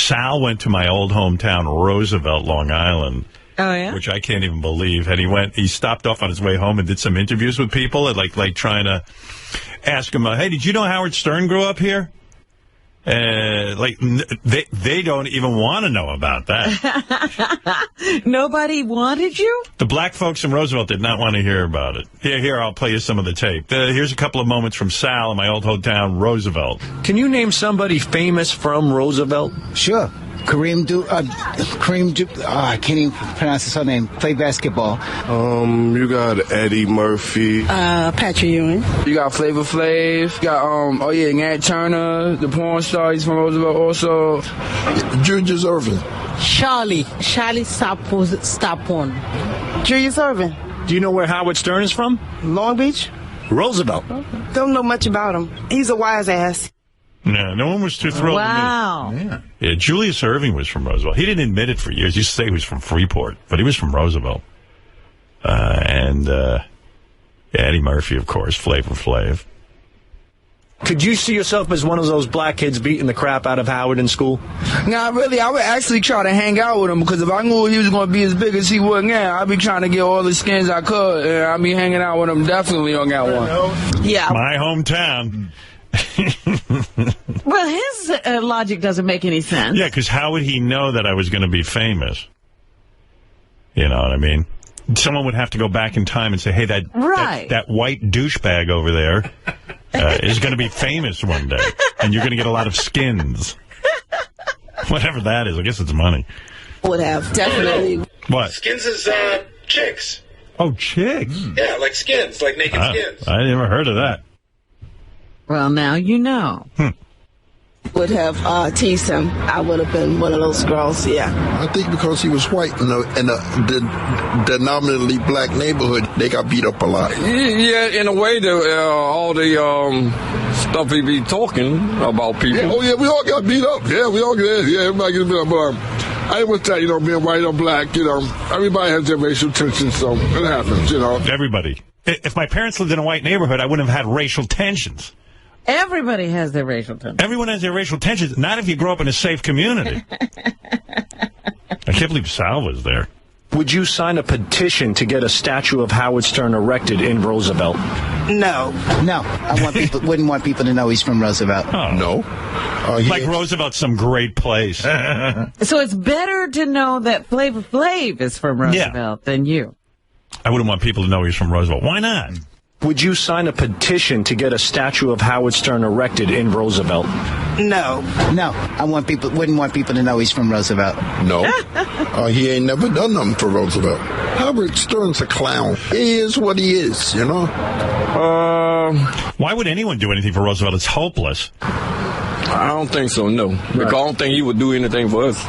Sal went to my old hometown, Roosevelt, Long Island. Oh, yeah? Which I can't even believe. And he stopped off on his way home and did some interviews with people, and like trying to ask him, hey, did you know Howard Stern grew up here? They don't even want to know about that. Nobody wanted you? The black folks in Roosevelt did not want to hear about it. Here, I'll play you some of the tape. Here's a couple of moments from Sal in my old hometown, Roosevelt. Can you name somebody famous from Roosevelt? Sure. I can't even pronounce his name. Play basketball. You got Eddie Murphy. Patrick Ewing. You got Flavor Flav. You got, Nat Turner, the porn star. He's from Roosevelt also. Julius Irving. Charlie Stapon. Julius Irving. Do you know where Howard Stern is from? Long Beach. Roosevelt. Don't know much about him. He's a wise ass. Yeah, no one was too thrilled. Wow. Yeah, Julius Irving was from Roosevelt. He didn't admit it for years. He used to say he was from Freeport, but he was from Roosevelt. Eddie Murphy, of course, Flavor Flav. Could you see yourself as one of those black kids beating the crap out of Howard in school? Nah, really, I would actually try to hang out with him, because if I knew he was going to be as big as he was now, I'd be trying to get all the skins I could, and I'd be hanging out with him definitely on that one. Yeah. My hometown. Well, his logic doesn't make any sense. Yeah, because how would he know that I was going to be famous? You know what I mean? Someone would have to go back in time and say, hey, that white douchebag over there is going to be famous one day, and you're going to get a lot of skins. Whatever that is. I guess it's money. Would have, definitely. What? Skins is chicks. Oh, chicks? Yeah, like skins, like naked skins. I never heard of that. Well, now you know. Would have teased him. I would have been one of those girls, yeah. I think because he was white in the nominally black neighborhood, they got beat up a lot. Yeah, in a way, all the stuff he be talking about people. Yeah, we all got beat up. Yeah, we all get. Yeah, everybody gets beat up. But I would say, being white or black, everybody has their racial tensions, so it happens, Everybody. If my parents lived in a white neighborhood, I wouldn't have had racial tensions. Everybody has their racial tensions. Everyone has their racial tensions. Not if you grow up in a safe community. I can't believe Sal was there. Would you sign a petition to get a statue of Howard Stern erected in Roosevelt? No. I wouldn't want people to know he's from Roosevelt. Oh. No. Like Roosevelt's some great place. So it's better to know that Flavor Flav is from Roosevelt than you. I wouldn't want people to know he's from Roosevelt. Why not? Would you sign a petition to get a statue of Howard Stern erected in Roosevelt? No. I wouldn't want people to know he's from Roosevelt. No. He ain't never done nothing for Roosevelt. Howard Stern's a clown. He is what he is, Why would anyone do anything for Roosevelt? It's hopeless. I don't think so, no. Because I don't think he would do anything for us.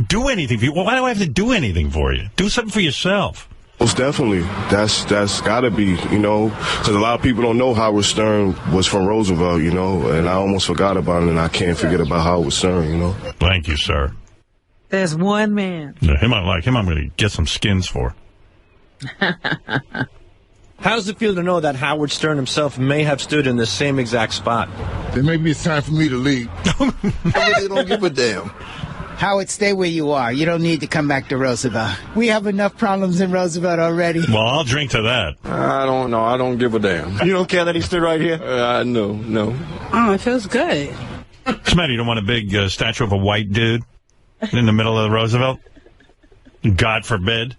Do anything for you? Well, why do I have to do anything for you? Do something for yourself. Most definitely. That's got to be, because a lot of people don't know Howard Stern was from Roosevelt, and I almost forgot about it, and I can't forget about Howard Stern, Thank you, sir. There's one man. Yeah, him I'm going to get some skins for. How does it feel to know that Howard Stern himself may have stood in the same exact spot? Then maybe it's time for me to leave. I really don't give a damn. Howard, stay where you are. You don't need to come back to Roosevelt. We have enough problems in Roosevelt already. Well, I'll drink to that. I don't know. I don't give a damn. You don't care that he stood right here? No. Oh, it feels good. Smitty, you don't want a big statue of a white dude in the middle of the Roosevelt? God forbid.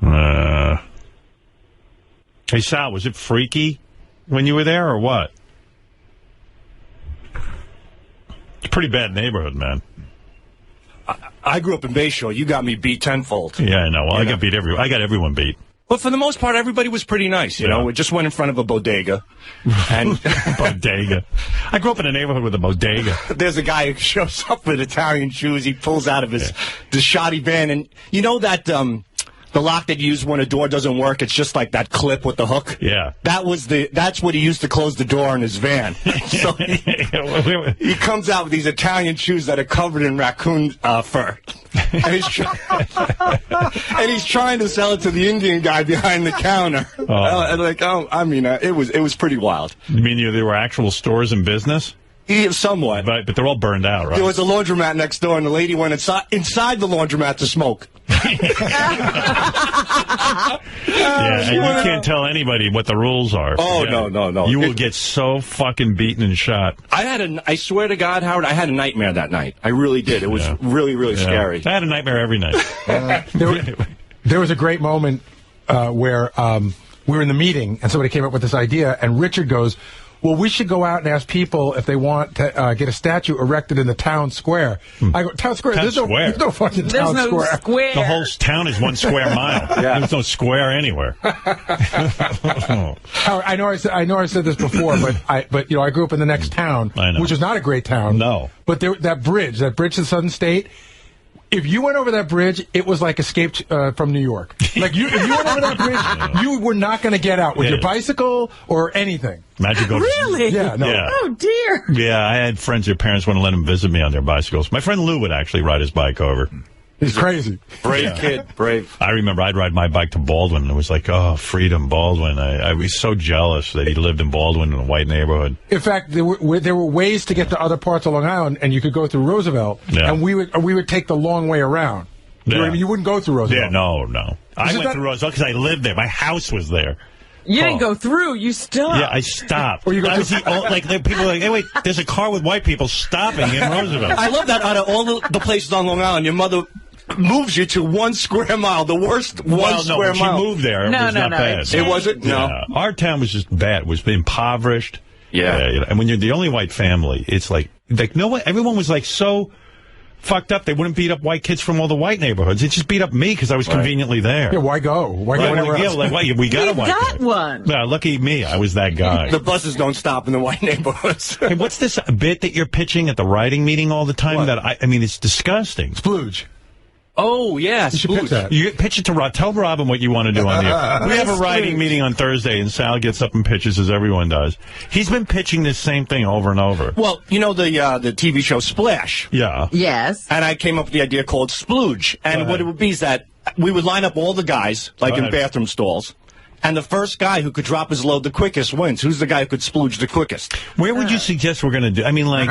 Hey, Sal, was it freaky when you were there or what? It's a pretty bad neighborhood, man. I grew up in Bayshore. You got me beat tenfold. Yeah, I know. Well, I got everyone beat. But for the most part, everybody was pretty nice, you know. We just went in front of a bodega. And bodega. I grew up in a neighborhood with a bodega. There's a guy who shows up with Italian shoes. He pulls out of his shoddy van. And you know that the lock that you use when a door doesn't work? It's just like that clip with the hook. Yeah. That's what he used to close the door in his van. So he comes out with these Italian shoes that are covered in raccoon fur. And he's trying to sell it to the Indian guy behind the counter. Oh. It was pretty wild. You mean there were actual stores in business? Yeah, somewhat. But they're all burned out, right? There was a laundromat next door, and the lady went inside the laundromat to smoke. And you can't tell anybody what the rules are. Oh, no. You will get so fucking beaten and shot. I swear to God, Howard, I had a nightmare that night. I really did. It was really, really scary. I had a nightmare every night. There was a great moment where we were in the meeting, and somebody came up with this idea, and Richard goes, well, we should go out and ask people if they want to get a statue erected in the town square. I go, town square? There's no fucking town square. The whole town is 1 square mile. There's no square anywhere. Howard, I know I said this before, but I grew up in the next town, which is not a great town. No. But that bridge to Southern State, if you went over that bridge, it was like Escape from New York. Like, if you went over that bridge, you were not going to get out with your bicycle or anything. Imagine going. Really? Yeah, no. Yeah. Oh, dear. Yeah, I had friends, their parents wouldn't let them visit me on their bicycles. My friend Lou would actually ride his bike over. He's crazy. Brave kid, brave. I remember I'd ride my bike to Baldwin, and it was like, oh, freedom, Baldwin. I was so jealous that he lived in Baldwin in a white neighborhood. In fact, there were ways to get to other parts of Long Island, and you could go through Roosevelt, and we would take the long way around. You know what I mean? You wouldn't go through Roosevelt. Yeah, no. I went through Roosevelt because I lived there. My house was there. You didn't go through. You stopped. Yeah, I stopped. People were like, hey, wait, there's a car with white people stopping in Roosevelt. I love that out of all the places on Long Island, your mother moves you to 1 square mile, the worst square mile. She moved there. It was not bad. It wasn't? No. Our town was just bad. It was impoverished. Yeah. And when you're the only white family, it's like no one, everyone was like so fucked up. They wouldn't beat up white kids from all the white neighborhoods. It just beat up me because I was conveniently there. Yeah, why go? Why go anywhere else? We got a white got one. Yeah, lucky me. I was that guy. The buses don't stop in the white neighborhoods. Hey, what's this bit that you're pitching at the writing meeting all the time? What? I mean, it's disgusting. Splooge. Oh, yeah. You should pitch that. You pitch it to Rob. Tell Robin what you want to do on the air. We have a writing meeting on Thursday, and Sal gets up and pitches as everyone does. He's been pitching this same thing over and over. Well, you know the TV show Splash? Yeah. Yes. And I came up with the idea called Splooge. And what it would be is that we would line up all the guys, like in bathroom stalls. And the first guy who could drop his load the quickest wins. Who's the guy who could splooge the quickest? Where would you suggest we're going to do? I mean, like...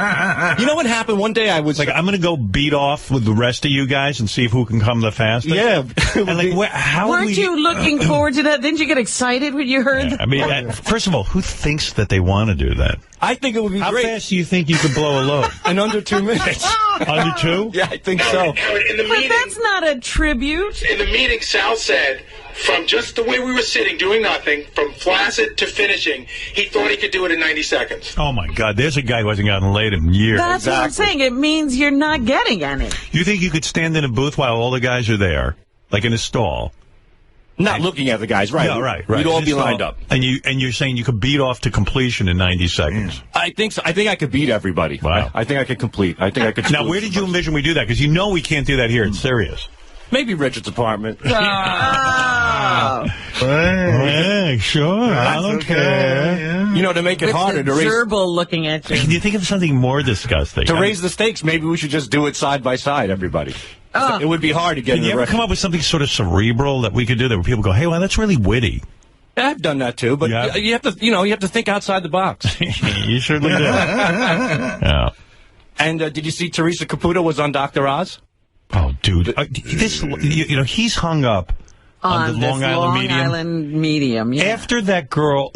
You know what happened? One day I was... Like, I'm going to go beat off with the rest of you guys and see who can come the fastest? Yeah. And like, weren't you looking forward to that? Didn't you get excited when you heard that? I mean, first of all, who thinks that they want to do that? I think it would be great. How fast do you think you could blow a load? In under 2 minutes. Under 2? Yeah, I think so. Howard, in the But meeting, that's not a tribute. in the meeting, Sal said, from just the way we were sitting, doing nothing, from flaccid to finishing, he thought he could do it in 90 seconds. Oh, my God. There's a guy who hasn't gotten laid in years. That's what I'm saying. It means you're not getting any. You think you could stand in a booth while all the guys are there, like in a stall? Not looking at the guys, right? No, right. We'd all be lined up. And you're saying you could beat off to completion in 90 seconds? I think so. I think I could beat everybody. Wow. I think I could complete. I think I could. Now, where did you envision we do that? Because you know we can't do that here. It's serious. Maybe Richard's apartment. Yeah, sure. I don't care. You know, to make it harder to raise... gerbil looking at you. Can you think of something more disgusting? To raise the stakes, maybe we should just do it side by side, everybody. It would be hard to get Can you ever come up with something sort of cerebral that we could do that where people go, hey, well, that's really witty? I've done that too, but you have to think outside the box. You certainly do. Yeah. And did you see Teresa Caputo was on Dr. Oz? Oh, dude, he's hung up on the Long Island Medium. Yeah. After that girl,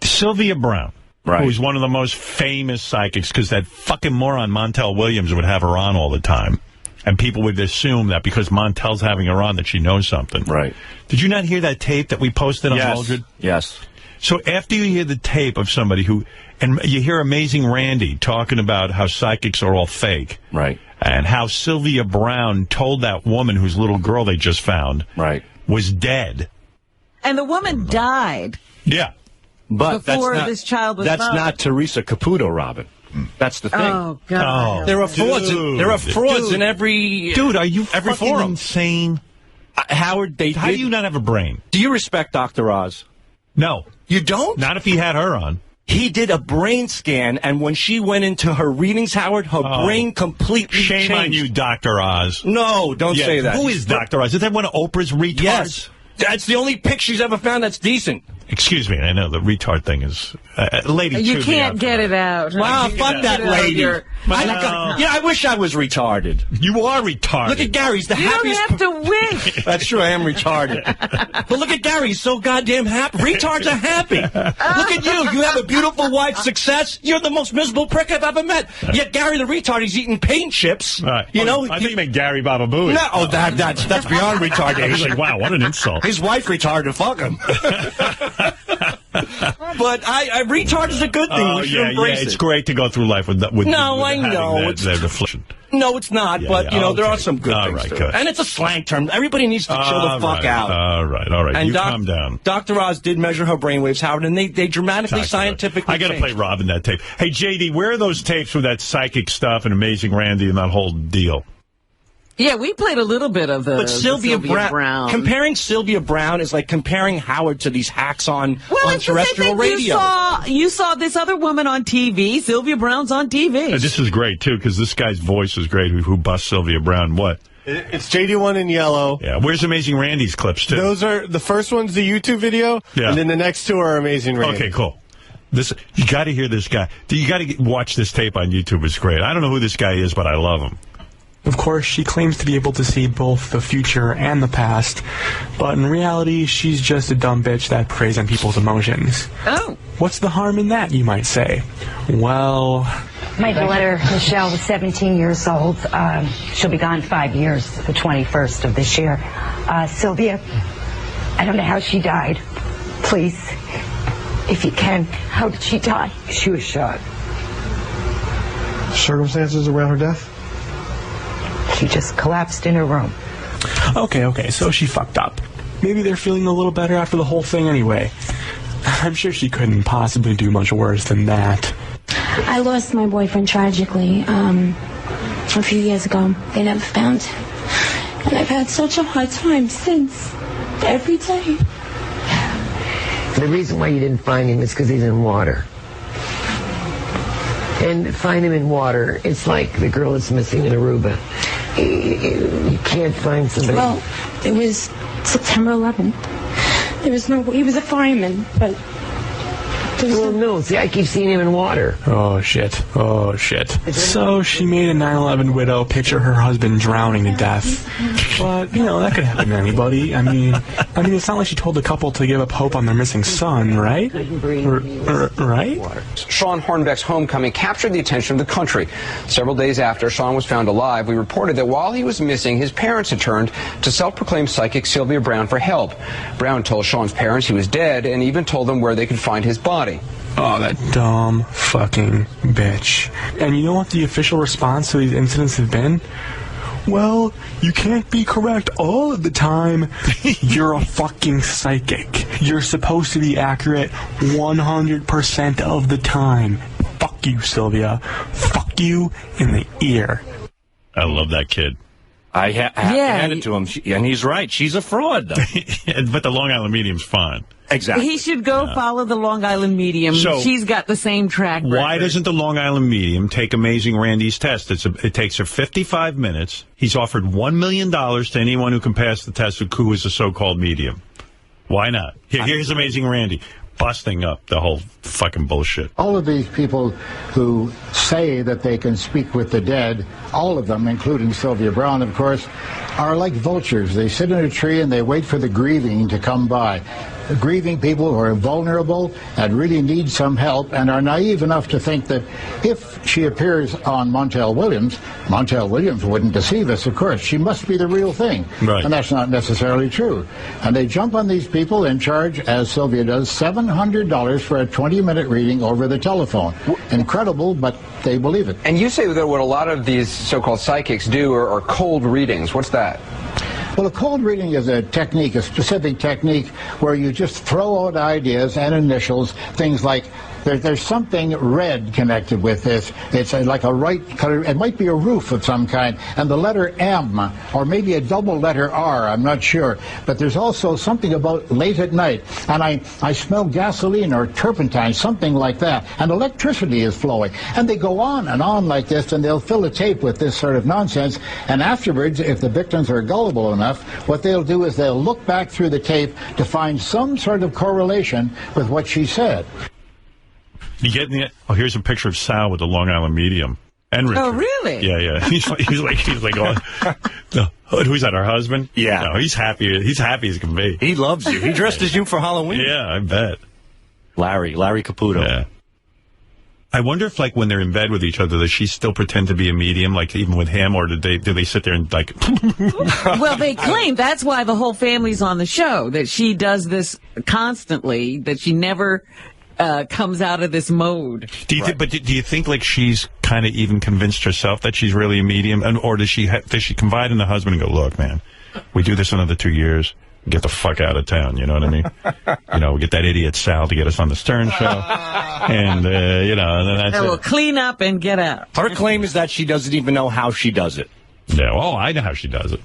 Sylvia Brown, who's one of the most famous psychics, because that fucking moron Montel Williams would have her on all the time. And people would assume that because Montel's having her on that she knows something. Right. Did you not hear that tape that we posted on Mildred? Yes. So after you hear the tape of somebody and you hear Amazing Randy talking about how psychics are all fake. Right. And how Sylvia Brown told that woman whose little girl they just found was dead. And the woman died. Yeah. But before this child was That's born. Not Teresa Caputo, Robin. That's the thing. Oh, God. There are frauds. There are frauds in every... Dude, are you every fucking forum. Insane? Howard, How do you not have a brain? Do you respect Dr. Oz? No. You don't? Not if he had her on. He did a brain scan, and when she went into her readings, Howard, her brain completely changed. Shame on you, Dr. Oz. No, don't say that. Who is Dr. Oz? Is that one of Oprah's retards? Yes. That's the only pic she's ever found that's decent. Excuse me, I know the retard thing is... lady, you can't get it out. Wow, fuck that lady. I wish I was retarded. You are retarded. Look at Gary, he's the happiest... You don't have to wish. That's true, I am retarded. But look at Gary, he's so goddamn happy. Retards are happy. Look at you, you have a beautiful wife, success. You're the most miserable prick I've ever met. Yet Gary the retard, he's eating paint chips. Right. You know? I think you meant Gary Baba Booey. No, that's beyond retardation. I was like, wow, what an insult. His wife retarded, fuck him. But retard is a good thing. We should embrace it. It's great to go through life with no, I know. That affliction. No, it's not, but, you know, there are some good things right, to good. it. And it's a slang term. Everybody needs to chill the fuck out. All right. And you calm down. Dr. Oz did measure her brainwaves, Howard, and they dramatically, scientifically I got to play Robin that tape. Hey, JD, where are those tapes with that psychic stuff and Amazing Randy and that whole deal? Yeah, we played a little bit of But Sylvia Brown. Comparing Sylvia Brown is like comparing Howard to these hacks on terrestrial radio. You saw this other woman on TV. Sylvia Brown's on TV. This is great, too, because this guy's voice is great. Who busts Sylvia Brown? What? It's JD1 in yellow. Yeah, where's Amazing Randy's clips, too? Those are, the first one's the YouTube video, and then the next two are Amazing Randy. Okay, cool. You got to hear this guy. You got to watch this tape on YouTube. It's great. I don't know who this guy is, but I love him. Of course, she claims to be able to see both the future and the past, but in reality, she's just a dumb bitch that preys on people's emotions. Oh. What's the harm in that, you might say? Well... My daughter, Michelle, was 17 years old. She'll be gone 5 years, the 21st of this year. Sylvia, I don't know how she died. Please, if you can, how did she die? She was shot. Circumstances around her death? She just collapsed in her room. Okay, so she fucked up. Maybe they're feeling a little better after the whole thing anyway. I'm sure she couldn't possibly do much worse than that. I lost my boyfriend tragically a few years ago. They never found him. And I've had such a hard time since. Every day. The reason why you didn't find him is because he's in water. And find him in water, it's like the girl that's missing in Aruba. You can't find somebody. Well, it was September 11th. There was no... He was a fireman, but... Well, no. See, I keep seeing him in water. Oh, shit. So she made a 9/11 widow picture her husband drowning to death. But, you know, that could happen to anybody. I mean, it's not like she told the couple to give up hope on their missing son, right? Right? Sean Hornbeck's homecoming captured the attention of the country. Several days after Sean was found alive, we reported that while he was missing, his parents had turned to self-proclaimed psychic Sylvia Brown for help. Brown told Sean's parents he was dead and even told them where they could find his body. Oh, that dumb fucking bitch. And you know what the official response to these incidents have been? Well, you can't be correct all of the time. You're a fucking psychic. You're supposed to be accurate 100% of the time. Fuck you, Sylvia. Fuck you in the ear. I love that kid. I have to hand it to him, and he's right. She's a fraud, though. But the Long Island medium's fine. Exactly. He should go follow the Long Island medium. So, she's got the same track record. Why doesn't the Long Island medium take Amazing Randy's test? It takes her 55 minutes. He's offered $1 million to anyone who can pass the test who is a so-called medium. Why not? Here's Amazing Randy busting up the whole fucking bullshit. All of these people who say that they can speak with the dead, all of them, including Sylvia Brown, of course, are like vultures. They sit in a tree and they wait for the grieving to come by. The grieving people who are vulnerable and really need some help and are naive enough to think that if she appears on Montel Williams wouldn't deceive us, of course. She must be the real thing. Right. And that's not necessarily true. And they jump on these people and charge, as Sylvia does, $700 for a 20-minute reading over the telephone. Incredible, but they believe it. And you say that what a lot of these so-called psychics do are cold readings. What's that? Well, a cold reading is a technique, a specific technique, where you just throw out ideas and initials, things like There's something red connected with this. It's like a right color. It might be a roof of some kind. And the letter M, or maybe a double letter R, I'm not sure. But there's also something about late at night. And I smell gasoline or turpentine, something like that. And electricity is flowing. And they go on and on like this, and they'll fill a tape with this sort of nonsense. And afterwards, if the victims are gullible enough, what they'll do is they'll look back through the tape to find some sort of correlation with what she said. You getting it? Oh, here's a picture of Sal with the Long Island Medium. And Richard. Oh, really? Yeah. He's like, oh, no. Who's that? Her husband? Yeah. No, he's happy. He's happy as can be. He loves you. He dressed as you for Halloween. Yeah, I bet. Larry Caputo. Yeah. I wonder if, like, when they're in bed with each other, does she still pretend to be a medium, like, even with him, or do they sit there and, like... Well, they claim that's why the whole family's on the show, that she does this constantly, that she never... comes out of this mode. Do you think like she's kind of even convinced herself that she's really a medium, or does she confide in the husband and go, look, man, we do this another 2 years, get the fuck out of town, you know what I mean? We get that idiot Sal to get us on the Stern show, and and then that's it. We'll clean up and get out. Her claim is that she doesn't even know how she does it. Yeah, well, I know how she does it.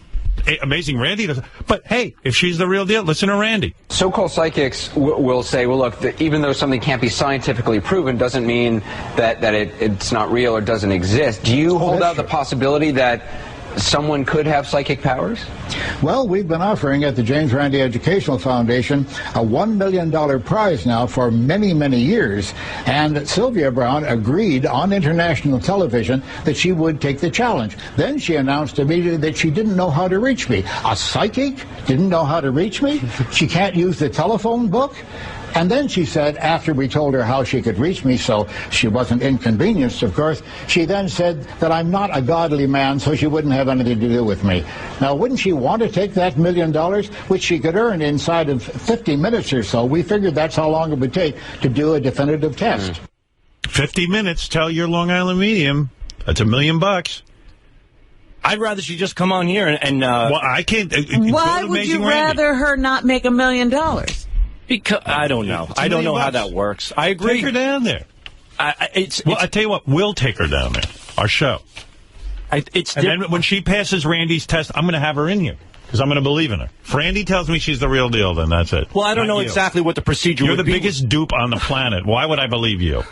Amazing Randy does. But, hey, if she's the real deal, listen to Randy. So-called psychics will say, well, look, even though something can't be scientifically proven doesn't mean that it's not real or doesn't exist. Do you hold out the possibility that someone could have psychic powers? Well, we've been offering at the James Randi Educational Foundation a $1 million prize now for many, many years. And Sylvia Browne agreed on international television that she would take the challenge. Then she announced immediately that she didn't know how to reach me. A psychic didn't know how to reach me? She can't use the telephone book? And then she said, after we told her how she could reach me so she wasn't inconvenienced, of course, she then said that I'm not a godly man, so she wouldn't have anything to do with me. Now, wouldn't she want to take that $1 million, which she could earn inside of 50 minutes or so? We figured that's how long it would take to do a definitive test. 50 minutes, tell your Long Island Medium. That's $1 million. I'd rather she just come on here and well, I can't. Why would you rather her not make $1 million? Because I don't know. I don't know how that works. I agree. Take her down there. I tell you what, we'll take her down there. Our show. And then when she passes Randy's test, I'm going to have her in here. Because I'm going to believe in her. If Randy tells me she's the real deal, then that's it. Well, I don't know exactly what the procedure would be. You're the biggest dupe on the planet. Why would I believe you?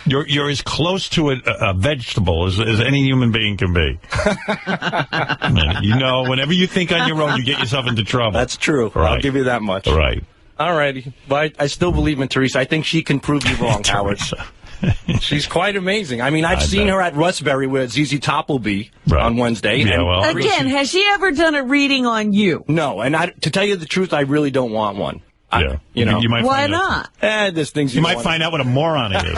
You're as close to a vegetable as any human being can be. Whenever you think on your own, you get yourself into trouble. That's true. Right. I'll give you that much. Right. All righty. But I still believe in Teresa. I think she can prove you wrong, Howard. She's quite amazing. I mean, I've seen her at Rustberry where ZZ Top will be on Wednesday. Yeah, well, again, has she ever done a reading on you? No, and to tell you the truth, I really don't want one. Yeah. You know. You might Why not? There's things you might find out what a moron it is.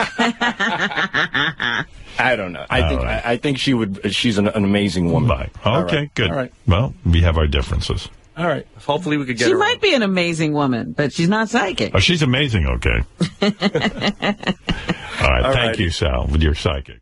I don't know. I think she would. She's an amazing woman. Bye. Okay, right. good. All right. Well, we have our differences. All right. Hopefully we could get her. She might be an amazing woman, but she's not psychic. Oh, she's amazing, okay. All right. Thank you, Sal, with your psychic.